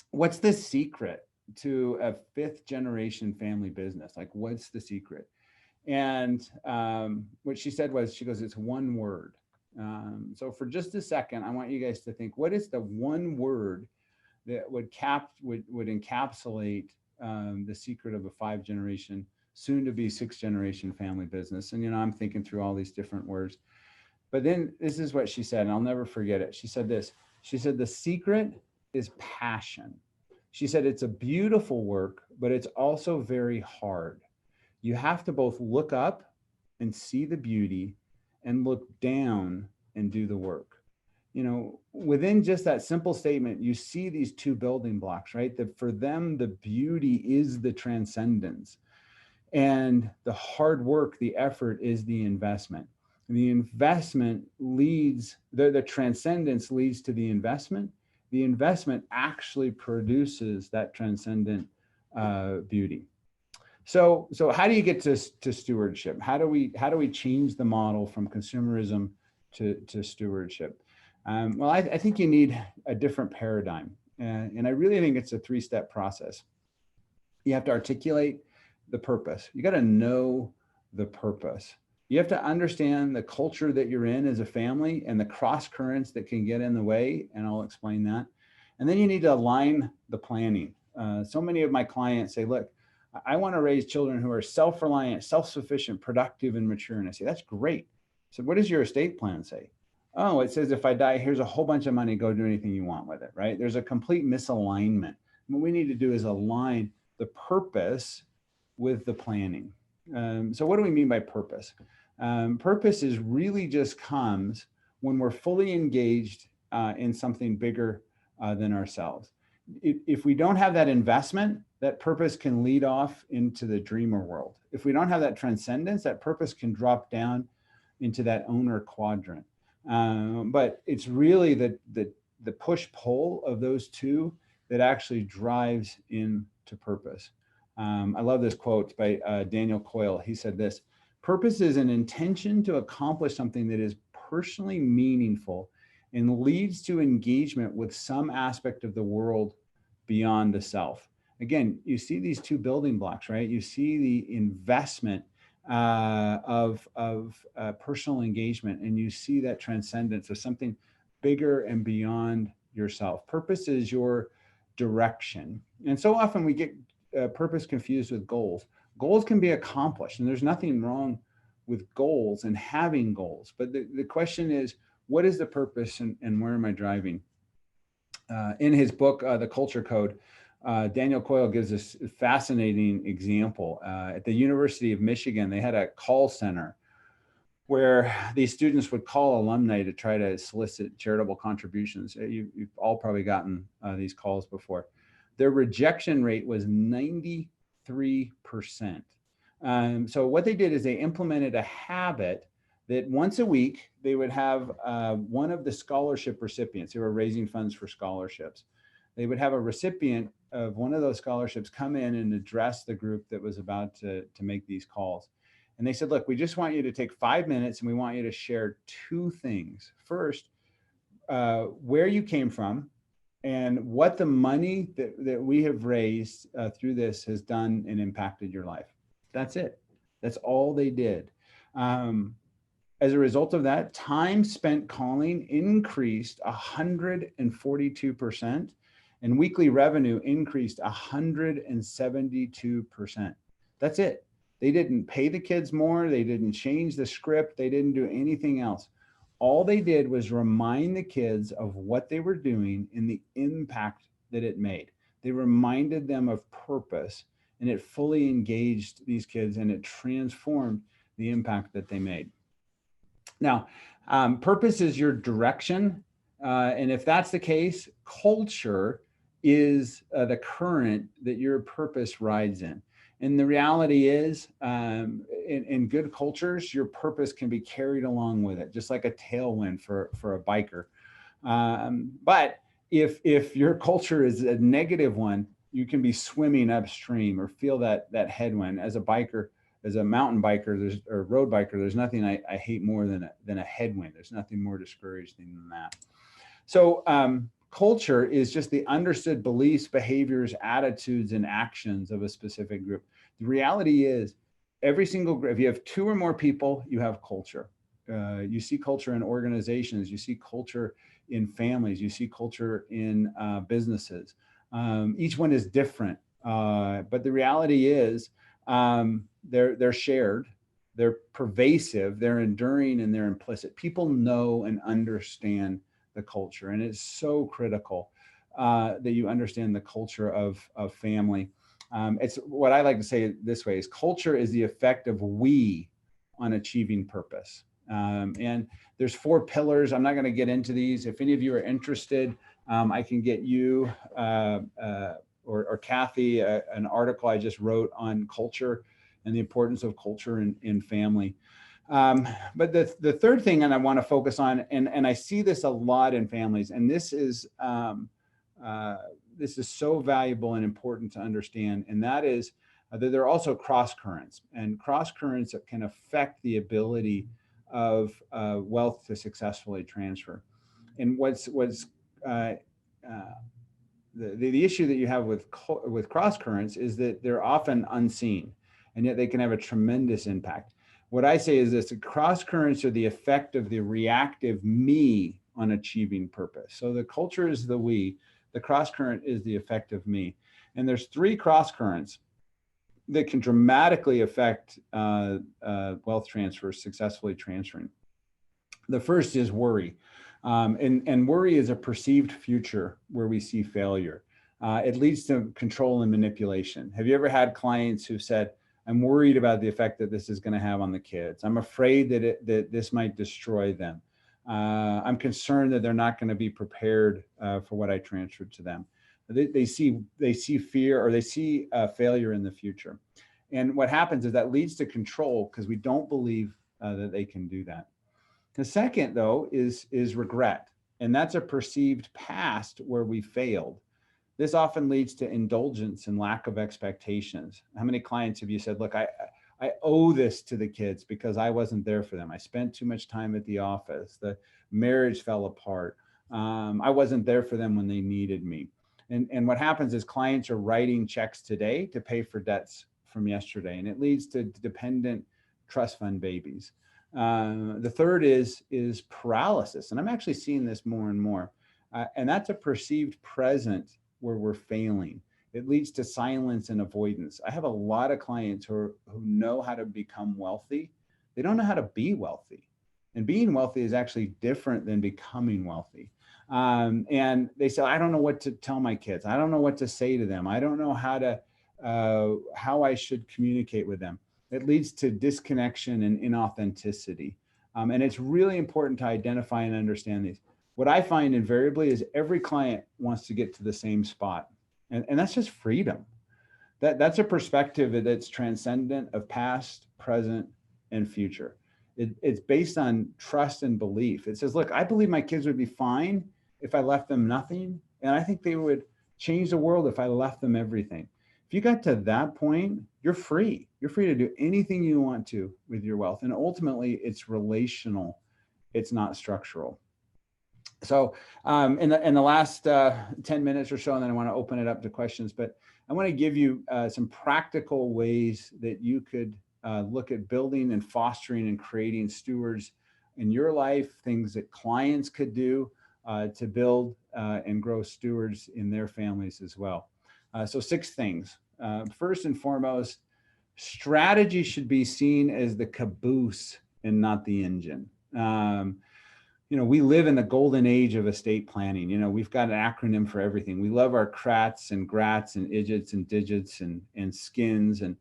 what's the secret to a 5th generation family business? Like, what's the secret? And what she said was, she goes, it's one word. So for just a second, I want you guys to think, what is the one word that would encapsulate the secret of a 5 generation, soon to be 6th generation family business? And, I'm thinking through all these different words, but then this is what she said, and I'll never forget it. She said this, she said, the secret is passion. She said, it's a beautiful work, but it's also very hard. You have to both look up and see the beauty and look down and do the work. Within just that simple statement, you see these 2 building blocks, right? That for them, the beauty is the transcendence, and the hard work, the effort, is the investment. The investment leads, the transcendence leads to the investment. The investment actually produces that transcendent beauty. So how do you get to stewardship? How do we change the model from consumerism to stewardship? Well, I think you need a different paradigm, and I really think it's a 3-step process. You have to articulate the purpose. You got to know the purpose. You have to understand the culture that you're in as a family and the cross currents that can get in the way, and I'll explain that. And then you need to align the planning. So many of my clients say, look, I want to raise children who are self-reliant, self-sufficient, productive, and mature. And I say, that's great. So what does your estate plan say? Oh, it says if I die, here's a whole bunch of money, go do anything you want with it, right? There's a complete misalignment. What we need to do is align the purpose with the planning. So what do we mean by purpose? Purpose is really just comes when we're fully engaged in something bigger than ourselves. If we don't have that investment, that purpose can lead off into the dreamer world. If we don't have that transcendence, that purpose can drop down into that owner quadrant. But it's really the push-pull of those 2 that actually drives into purpose. I love this quote by Daniel Coyle. He said this, purpose is an intention to accomplish something that is personally meaningful and leads to engagement with some aspect of the world beyond the self. Again, you see these 2 building blocks, right? You see the investment of personal engagement, and you see that transcendence of something bigger and beyond yourself. Purpose is your direction. And so often we get purpose confused with goals. Goals can be accomplished, and there's nothing wrong with goals and having goals. But the question is, what is the purpose and where am I driving? In his book, The Culture Code, Daniel Coyle gives this fascinating example. At the University of Michigan, they had a call center where these students would call alumni to try to solicit charitable contributions. You've all probably gotten these calls before. Their rejection rate was 93%. So what they did is they implemented a habit that once a week, they would have one of the scholarship recipients who were raising funds for scholarships. They would have a recipient of one of those scholarships come in and address the group that was about to make these calls. And they said, look, we just want you to take 5 minutes and we want you to share 2 things. First, where you came from and what the money that we have raised through this has done and impacted your life. That's it. That's all they did. As a result of that, time spent calling increased 142%, and weekly revenue increased 172%. That's it. They didn't pay the kids more. They didn't change the script. They didn't do anything else. All they did was remind the kids of what they were doing and the impact that it made. They reminded them of purpose, and it fully engaged these kids, and it transformed the impact that they made. Now, purpose is your direction. And if that's the case, culture is the current that your purpose rides in. And the reality is, in good cultures, your purpose can be carried along with it, just like a tailwind for a biker. But if your culture is a negative one, you can be swimming upstream or feel that headwind. As a biker, as a mountain biker, or road biker, there's nothing I hate more than a headwind. There's nothing more discouraging than that. So culture is just the understood beliefs, behaviors, attitudes, and actions of a specific group. The reality is, every single group, if you have 2 or more people, you have culture. You see culture in organizations, you see culture in families, you see culture in businesses. Each one is different, but the reality is they're shared, they're pervasive, they're enduring, and they're implicit. People know and understand the culture, and it's so critical that you understand the culture of family. It's what I like to say this way: is culture is the effect of we on achieving purpose. And there's 4 pillars. I'm not going to get into these. If any of you are interested, I can get you or Kathy an article I just wrote on culture and the importance of culture in family. But the third thing, and I want to focus on, and I see this a lot in families, and this is so valuable and important to understand, and that is that there are also cross currents, and cross currents that can affect the ability of wealth to successfully transfer. And the issue that you have with cross currents is that they're often unseen, and yet they can have a tremendous impact. What I say is this: the cross currents are the effect of the reactive me on achieving purpose. So the culture is the we, the cross current is the effect of me. And there's 3 cross currents that can dramatically affect wealth transfer, successfully transferring. The first is worry. And worry is a perceived future where we see failure. It leads to control and manipulation. Have you ever had clients who said, I'm worried about the effect that this is going to have on the kids. I'm afraid that this might destroy them. I'm concerned that they're not going to be prepared for what I transferred to them. They see fear, or they see failure in the future. And what happens is that leads to control, because we don't believe that they can do that. The second, though, is regret. And that's a perceived past where we failed. This often leads to indulgence and lack of expectations. How many clients have you said, look, I owe this to the kids because I wasn't there for them. I spent too much time at the office. The marriage fell apart. I wasn't there for them when they needed me. And what happens is clients are writing checks today to pay for debts from yesterday, and it leads to dependent trust fund babies. The third is paralysis, and I'm actually seeing this more and more. And that's a perceived present where we're failing. It leads to silence and avoidance. I have a lot of clients who know how to become wealthy. They don't know how to be wealthy. And being wealthy is actually different than becoming wealthy. And they say, I don't know what to tell my kids. I don't know what to say to them. I don't know how I should communicate with them. It leads to disconnection and inauthenticity. And it's really important to identify and understand these. What I find invariably is every client wants to get to the same spot. And that's just freedom. That's a perspective that's transcendent of past, present, and future. It's based on trust and belief. It says, look, I believe my kids would be fine if I left them nothing. And I think they would change the world if I left them everything. If you got to that point, you're free. You're free to do anything you want to with your wealth. And ultimately, it's relational. It's not structural. So in the last 10 minutes or so, and then I want to open it up to questions, but I want to give you some practical ways that you could look at building and fostering and creating stewards in your life, things that clients could do to build and grow stewards in their families as well. So 6 things. First and foremost, strategy should be seen as the caboose and not the engine. We live in the golden age of estate planning. We've got an acronym for everything. We love our CRATs and GRATs and IDGITs and digits and skins. And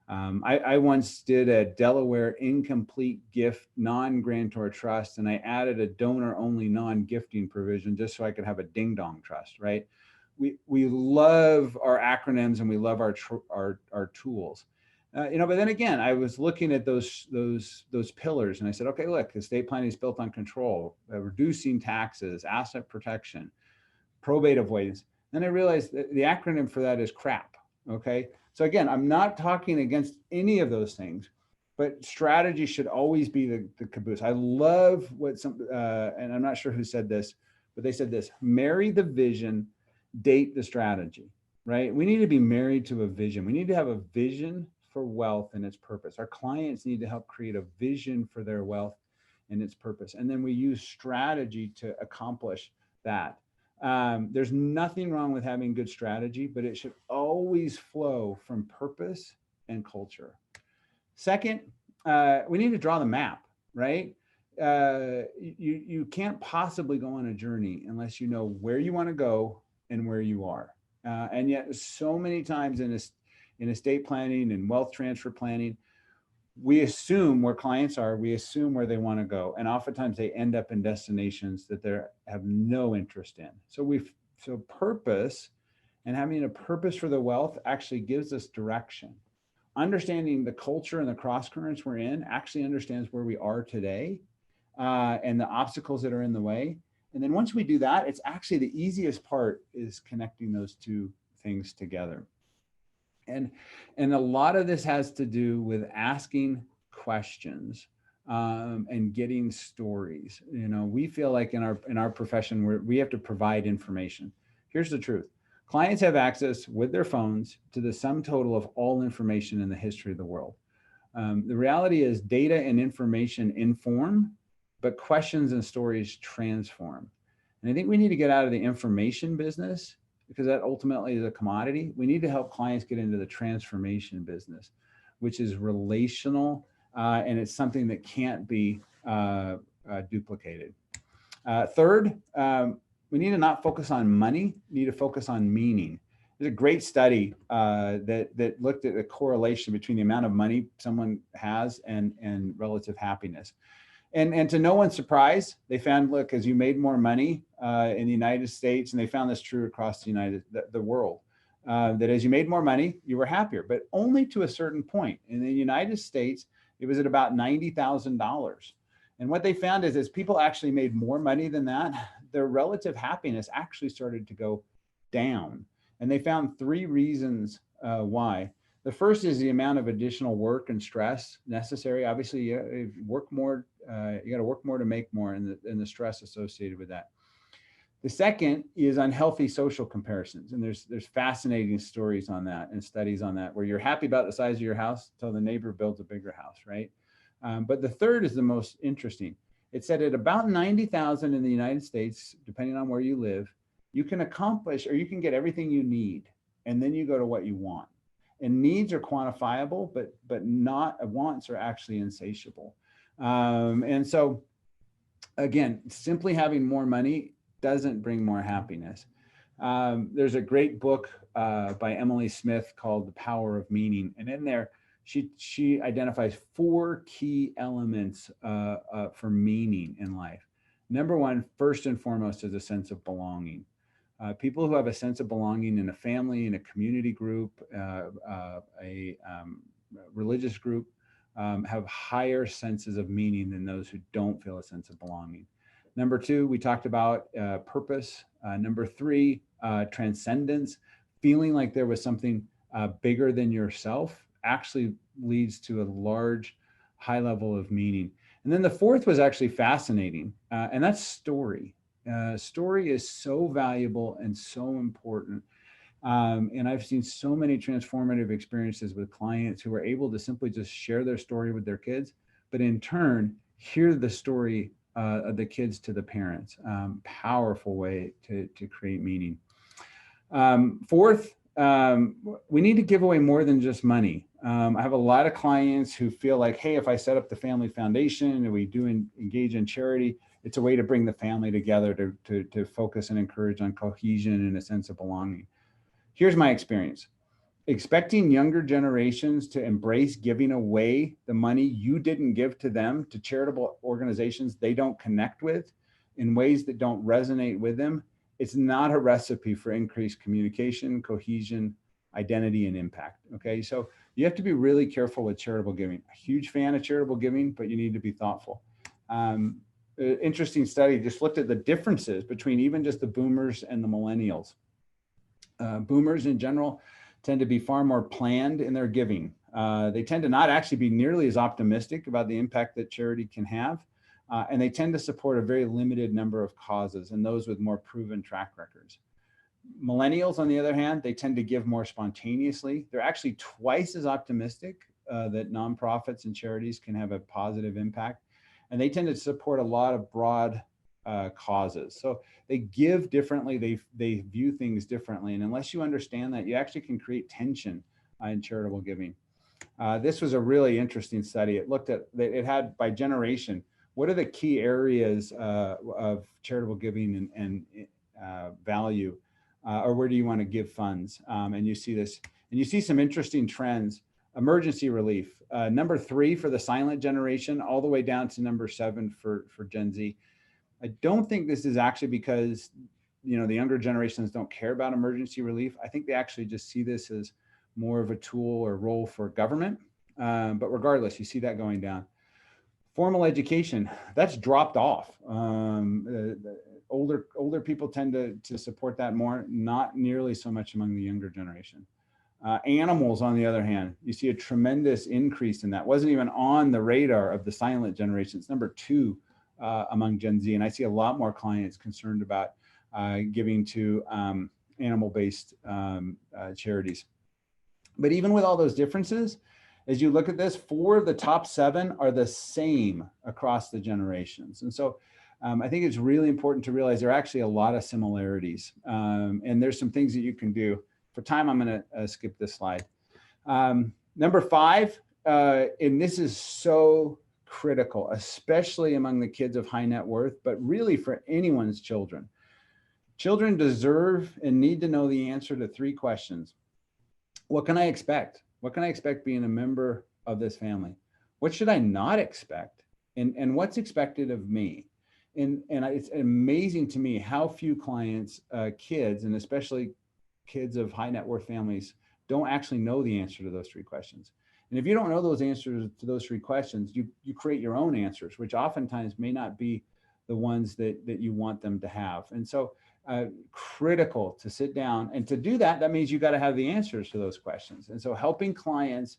I once did a Delaware incomplete gift non-grantor trust, and I added a donor-only non-gifting provision just so I could have a ding-dong trust, right? We love our acronyms and we love our tools. But then again, I was looking at those pillars and I said, okay, look, estate planning is built on control, reducing taxes, asset protection, probate avoidance. Then I realized that the acronym for that is CRAP. Okay. So again, I'm not talking against any of those things, but strategy should always be the caboose. I love what and I'm not sure who said this, but they said this: marry the vision, date the strategy, right? We need to be married to a vision. We need to have a vision for wealth and its purpose. Our clients need to help create a vision for their wealth and its purpose. And then we use strategy to accomplish that. There's nothing wrong with having good strategy, but it should always flow from purpose and culture. Second, we need to draw the map, right? You can't possibly go on a journey unless you know where you want to go and where you are. And yet so many times in estate planning and wealth transfer planning, we assume where clients are, we assume where they want to go. And oftentimes they end up in destinations that they have no interest in. So purpose and having a purpose for the wealth actually gives us direction. Understanding the culture and the cross currents we're in actually understands where we are today and the obstacles that are in the way. And then once we do that, it's actually the easiest part is connecting those two things together. And a lot of this has to do with asking questions and getting stories. We feel like in our profession, we have to provide information. Here's the truth. Clients have access with their phones to the sum total of all information in the history of the world. The reality is data and information inform, but questions and stories transform. And I think we need to get out of the information business because that ultimately is a commodity. We need to help clients get into the transformation business, which is relational, and it's something that can't be duplicated. Third, we need to not focus on money, we need to focus on meaning. There's a great study that looked at a correlation between the amount of money someone has and relative happiness. And to no one's surprise, they found, look, as you made more money in the United States, and they found this true across the world, that as you made more money, you were happier, but only to a certain point. In the United States, it was at about $90,000. And what they found is as people actually made more money than that, their relative happiness actually started to go down. And they found 3 reasons why. The first is the amount of additional work and stress necessary. Obviously, you work more, you got to work more to make more, and the stress associated with that. The second is unhealthy social comparisons, and there's fascinating stories on that and studies on that, where you're happy about the size of your house until the neighbor builds a bigger house, right? But the third is the most interesting. It said at about 90,000 in the United States, depending on where you live, you can accomplish or you can get everything you need, and then you go to what you want. And needs are quantifiable, but not wants are actually insatiable. And so, again, simply having more money doesn't bring more happiness. There's a great book by Emily Smith called The Power of Meaning, and in there she identifies 4 key elements for meaning in life. Number 1, first and foremost, is a sense of belonging. People who have a sense of belonging in a family, in a community group, a religious group, have higher senses of meaning than those who don't feel a sense of belonging. Number two, we talked about purpose. Number three, transcendence. Feeling like there was something bigger than yourself actually leads to a large, high level of meaning. And then the fourth was actually fascinating, and that's story. Story is so valuable and so important. And I've seen so many transformative experiences with clients who are able to simply just share their story with their kids, but in turn, hear the story of the kids to the parents. Powerful way to create meaning. Fourth, we need to give away more than just money. I have a lot of clients who feel like, hey, if I set up the family foundation and we do engage in charity, it's a way to bring the family together to focus and encourage on cohesion and a sense of belonging. Here's my experience. Expecting younger generations to embrace giving away the money you didn't give to them to charitable organizations they don't connect with in ways that don't resonate with them, it's not a recipe for increased communication, cohesion, identity, and impact. Okay, so you have to be really careful with charitable giving. A huge fan of charitable giving, but you need to be thoughtful. Interesting study just looked at the differences between even just the boomers and the millennials. Boomers in general tend to be far more planned in their giving. They tend to not actually be nearly as optimistic about the impact that charity can have. And they tend to support a very limited number of causes and those with more proven track records. Millennials, on the other hand, they tend to give more spontaneously. They're actually twice as optimistic that nonprofits and charities can have a positive impact. And they tend to support a lot of broad causes. So they give differently, they view things differently. And unless you understand that, you actually can create tension in charitable giving. This was a really interesting study. It looked at, it had by generation, what are the key areas of charitable giving and value, or where do you want to give funds? And you see this, and you see some interesting trends. Emergency relief, number 3 for the silent generation, all the way down to number 7 for Gen Z. I don't think this is actually because, you know, the younger generations don't care about emergency relief. I think they actually just see this as more of a tool or role for government. But regardless, you see that going down. Formal education, that's dropped off. Older people tend to support that more, not nearly so much among the younger generation. Animals, on the other hand, you see a tremendous increase in that. Wasn't even on the radar of the silent generation. It's number 2 among Gen Z. And I see a lot more clients concerned about giving to animal-based charities. But even with all those differences, as you look at this, 4 of the top 7 are the same across the generations. And so I think it's really important to realize there are actually a lot of similarities. And there's some things that you can do. For time, I'm going to skip this slide. Number 5, and this is so critical, especially among the kids of high net worth, but really for anyone's children. Children deserve and need to know the answer to 3 questions. What can I expect? What can I expect being a member of this family? What should I not expect? And what's expected of me? And it's amazing to me how few clients, kids, and especially kids of high net worth families, don't actually know the answer to those 3 questions. And if you don't know those answers to those 3 questions, you create your own answers, which oftentimes may not be the ones that you want them to have. And so critical to sit down, and to do that, that means you got to have the answers to those questions. And so helping clients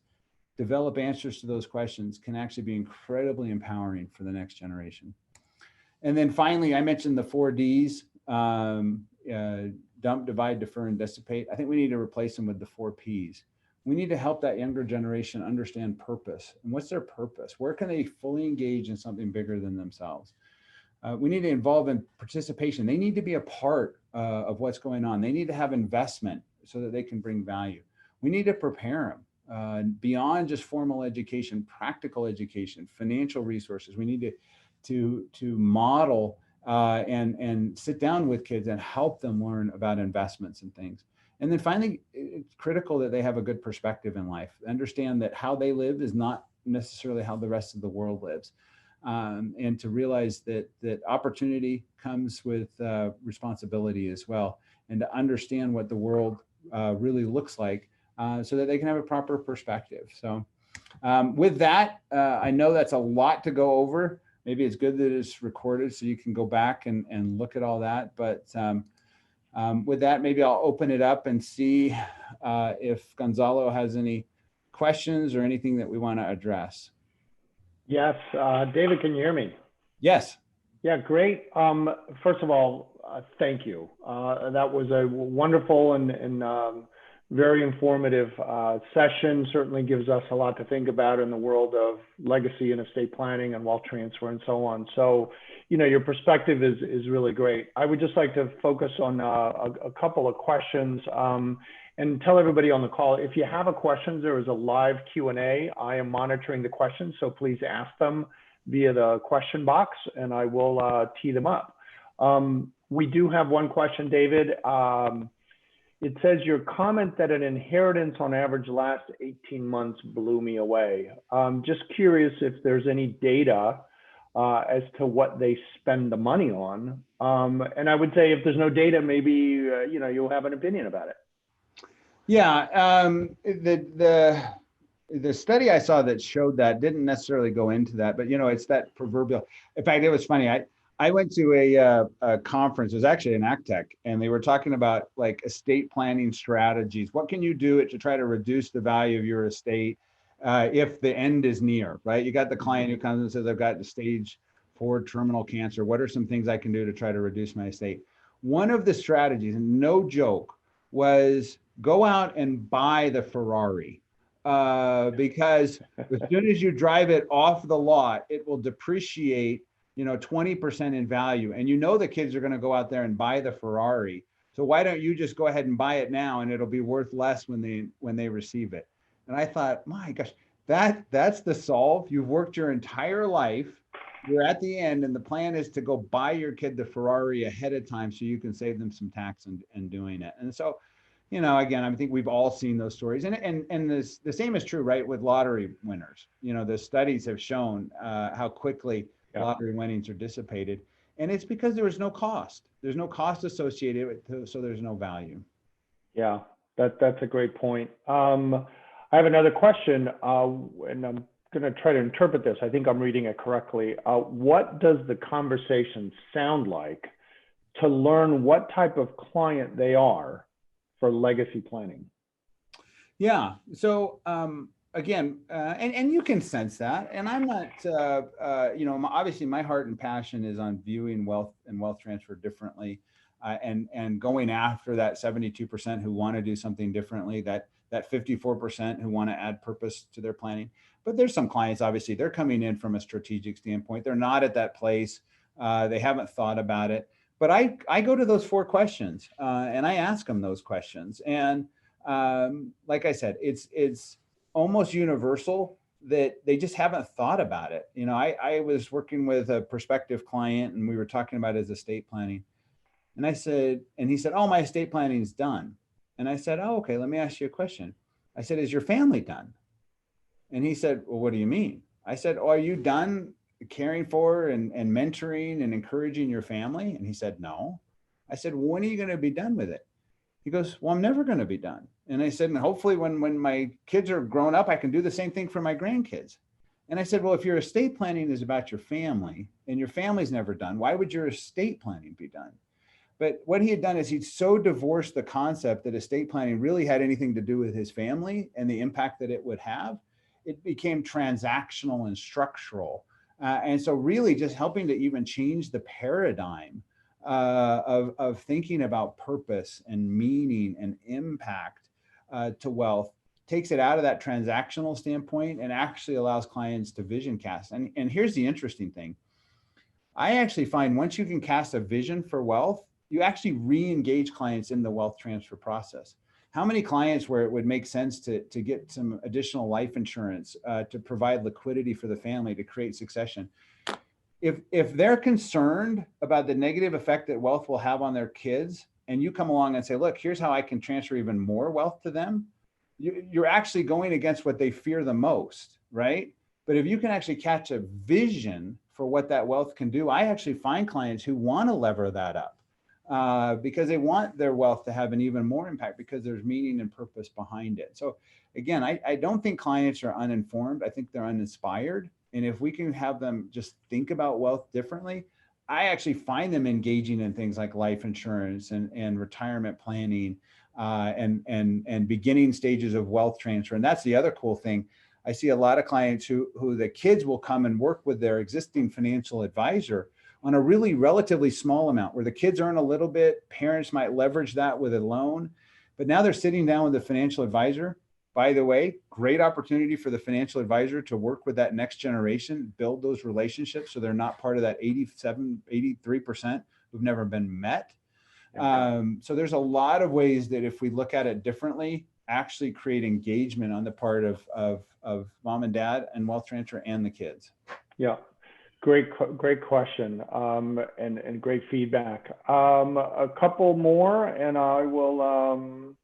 develop answers to those questions can actually be incredibly empowering for the next generation. And then finally, I mentioned the 4 Ds, dump, divide, defer, and dissipate. I think we need to replace them with the 4 Ps. We need to help that younger generation understand purpose. And what's their purpose? Where can they fully engage in something bigger than themselves? We need to involve in participation. They need to be a part of what's going on. They need to have investment so that they can bring value. We need to prepare them beyond just formal education, practical education, financial resources. We need to model and sit down with kids and help them learn about investments and things. And then finally, it's critical that they have a good perspective in life. Understand that how they live is not necessarily how the rest of the world lives. And to realize that opportunity comes with responsibility as well, and to understand what the world really looks like so that they can have a proper perspective. So With that, I know that's a lot to go over. Maybe it's good that it's recorded so you can go back and look at all that. But with that, maybe I'll open it up and see if Gonzalo has any questions or anything that we want to address. Yes, David, can you hear me? Yes. Yeah, great. First of all, thank you. That was a wonderful and very informative session. Certainly gives us a lot to think about in the world of legacy and estate planning and wealth transfer and so on. So, you know, your perspective is really great. I would just like to focus on a couple of questions and tell everybody on the call, if you have a question, there is a live Q&A. I am monitoring the questions, so please ask them via the question box and I will tee them up. We do have one question, David. It says your comment that an inheritance on average lasts 18 months blew me away. Just curious if there's any data as to what they spend the money on. And I would say if there's no data, maybe you know, you'll have an opinion about it. Yeah, the study I saw that showed that didn't necessarily go into that, but you know, it's that proverbial. In fact, it was funny. I went to a conference. It was actually an ACTEC, and they were talking about like estate planning strategies. What can you do to try to reduce the value of your estate if the end is near, right? You got the client who comes and says, I've got the stage 4 terminal cancer. What are some things I can do to try to reduce my estate? One of the strategies, and no joke, was go out and buy the Ferrari. Because as soon as you drive it off the lot, it will depreciate, you know, 20% in value. And you know the kids are going to go out there and buy the Ferrari. So why don't you just go ahead and buy it now, and it'll be worth less when they receive it. And I thought, my gosh, that's the solve. You've worked your entire life. You're at the end, and the plan is to go buy your kid the Ferrari ahead of time so you can save them some tax and doing it. And so, you know, again, I think we've all seen those stories, and the same is true, right, with lottery winners. You know, the studies have shown how quickly lottery winnings are dissipated, and it's because there was no cost. There's no cost associated with it, so there's no value. Yeah, that's a great point. I have another question, and I'm going to try to interpret this. I think I'm reading it correctly. What does the conversation sound like to learn what type of client they are for legacy planning? Yeah. So again, and you can sense that. And I'm not, you know, obviously my heart and passion is on viewing wealth and wealth transfer differently, and going after that 72% who want to do something differently, that 54% who want to add purpose to their planning. But there's some clients, obviously, they're coming in from a strategic standpoint. They're not at that place. They haven't thought about it. But I go to those 4 questions and I ask them those questions. And like I said, it's almost universal that they just haven't thought about it. You know, I was working with a prospective client and we were talking about his estate planning. And I said, and he said, oh, my estate planning is done. And I said, oh, okay, let me ask you a question. I said, is your family done? And he said, well, what do you mean? I said, oh, are you done caring for and mentoring and encouraging your family? And he said, no. I said, well, when are you going to be done with it? He goes, well, I'm never going to be done. And I said, and hopefully when my kids are grown up, I can do the same thing for my grandkids. And I said, well, if your estate planning is about your family and your family's never done, why would your estate planning be done? But what he had done is he'd so divorced the concept that estate planning really had anything to do with his family and the impact that it would have. It became transactional and structural. And so really just helping to even change the paradigm of thinking about purpose and meaning and impact to wealth takes it out of that transactional standpoint and actually allows clients to vision cast. And here's the interesting thing. I actually find once you can cast a vision for wealth, you actually re-engage clients in the wealth transfer process. How many clients where it would make sense to get some additional life insurance to provide liquidity for the family to create succession? If they're concerned about the negative effect that wealth will have on their kids, and you come along and say, look, here's how I can transfer even more wealth to them, you're actually going against what they fear the most, right? But if you can actually catch a vision for what that wealth can do, I actually find clients who want to lever that up. because they want their wealth to have an even more impact because there's meaning and purpose behind it. So again, I don't think clients are uninformed. I think they're uninspired. And if we can have them just think about wealth differently, I actually find them engaging in things like life insurance and retirement planning, and beginning stages of wealth transfer. And that's the other cool thing. I see a lot of clients who the kids will come and work with their existing financial advisor on a really relatively small amount where the kids earn a little bit, parents might leverage that with a loan, but now they're sitting down with the financial advisor. By the way, great opportunity for the financial advisor to work with that next generation, build those relationships so they're not part of that 87, 83% who've never been met. So there's a lot of ways that if we look at it differently, actually create engagement on the part of mom and dad and wealth transfer and the kids. Yeah. Great question, and great feedback. A couple more, and I will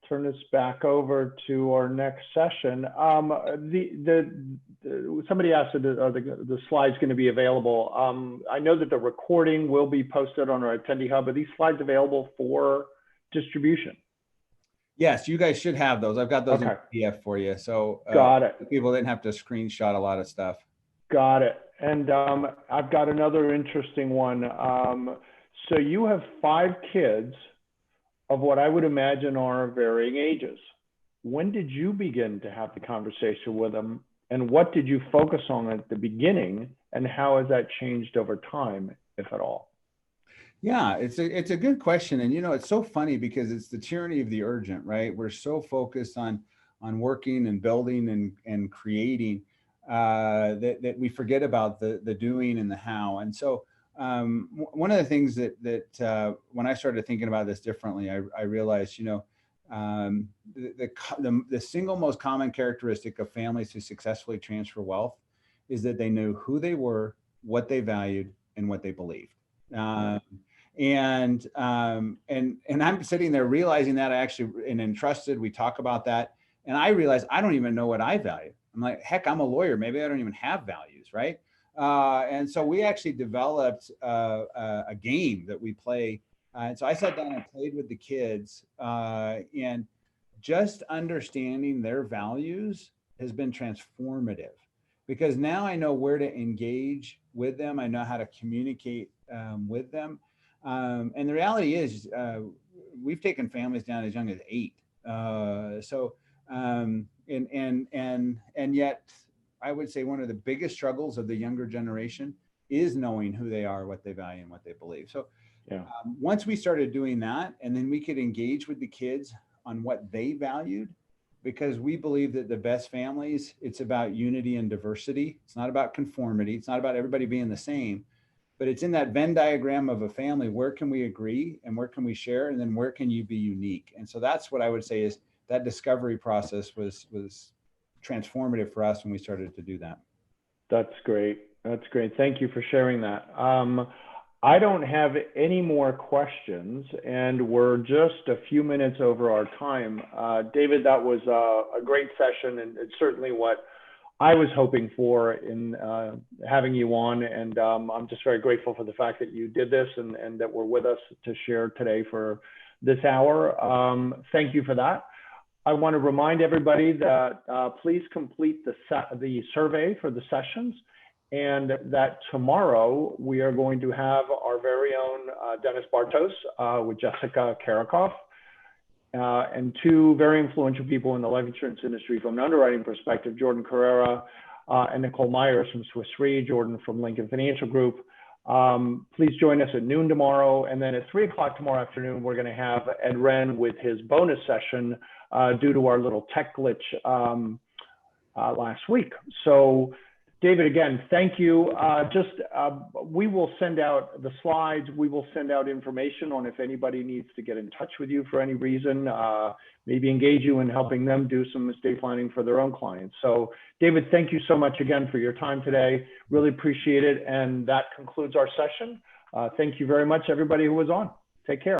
turn this back over to our next session. Somebody asked, are the slides going to be available? I know that the recording will be posted on our attendee hub. Are these slides available for distribution? Yes, you guys should have those. I've got those Okay. in PDF for you. So Got it. people didn't have to screenshot a lot of stuff. Got it. And I've got another interesting one. So you have 5 kids of what I would imagine are varying ages. When did you begin to have the conversation with them? And what did you focus on at the beginning? And how has that changed over time, if at all? Yeah, it's a good question. And, it's so funny because it's the tyranny of the urgent, right? We're so focused on working and building and creating that we forget about the doing and the how. And so one of the things that when I started thinking about this differently, I realized, the single most common characteristic of families who successfully transfer wealth is that they knew who they were, what they valued, and what they believed. And I'm sitting there realizing that and entrusted, we talk about that. And I realized I don't even know what I value. I'm like, heck, I'm a lawyer. Maybe I don't even have values, right? And so we actually developed a game that we play. And so I sat down and played with the kids, and just understanding their values has been transformative because now I know where to engage with them. I know how to communicate with them. And the reality is we've taken families down as young as 8. And yet I would say one of the biggest struggles of the younger generation is knowing who they are, what they value, and what they believe. So once we started doing that, and then we could engage with the kids on what they valued, because we believe that the best families, it's about unity and diversity. It's not about conformity. It's not about everybody being the same, but it's in that Venn diagram of a family. Where can we agree and where can we share? And then where can you be unique? And so that's what I would say is that discovery process was transformative for us when we started to do that. That's great. That's great. Thank you for sharing that. I don't have any more questions, and we're just a few minutes over our time. David, that was a great session, and it's certainly what I was hoping for in having you on. And I'm just very grateful for the fact that you did this and that we're with us to share today for this hour. Thank you for that. I want to remind everybody that please complete the survey for the sessions, and that tomorrow we are going to have our very own Dennis Bartos with Jessica Karakoff, and 2 very influential people in the life insurance industry from an underwriting perspective, Jordan Carrera and Nicole Myers from Swiss Re, Jordan from Lincoln Financial Group. Please join us at noon tomorrow. And then at 3 o'clock tomorrow afternoon, we're going to have Ed Wren with his bonus session due to our little tech glitch last week. So David, again, thank you. We will send out the slides. We will send out information on if anybody needs to get in touch with you for any reason, maybe engage you in helping them do some estate planning for their own clients. So David, thank you so much again for your time today. Really appreciate it. And that concludes our session. Thank you very much, everybody who was on. Take care.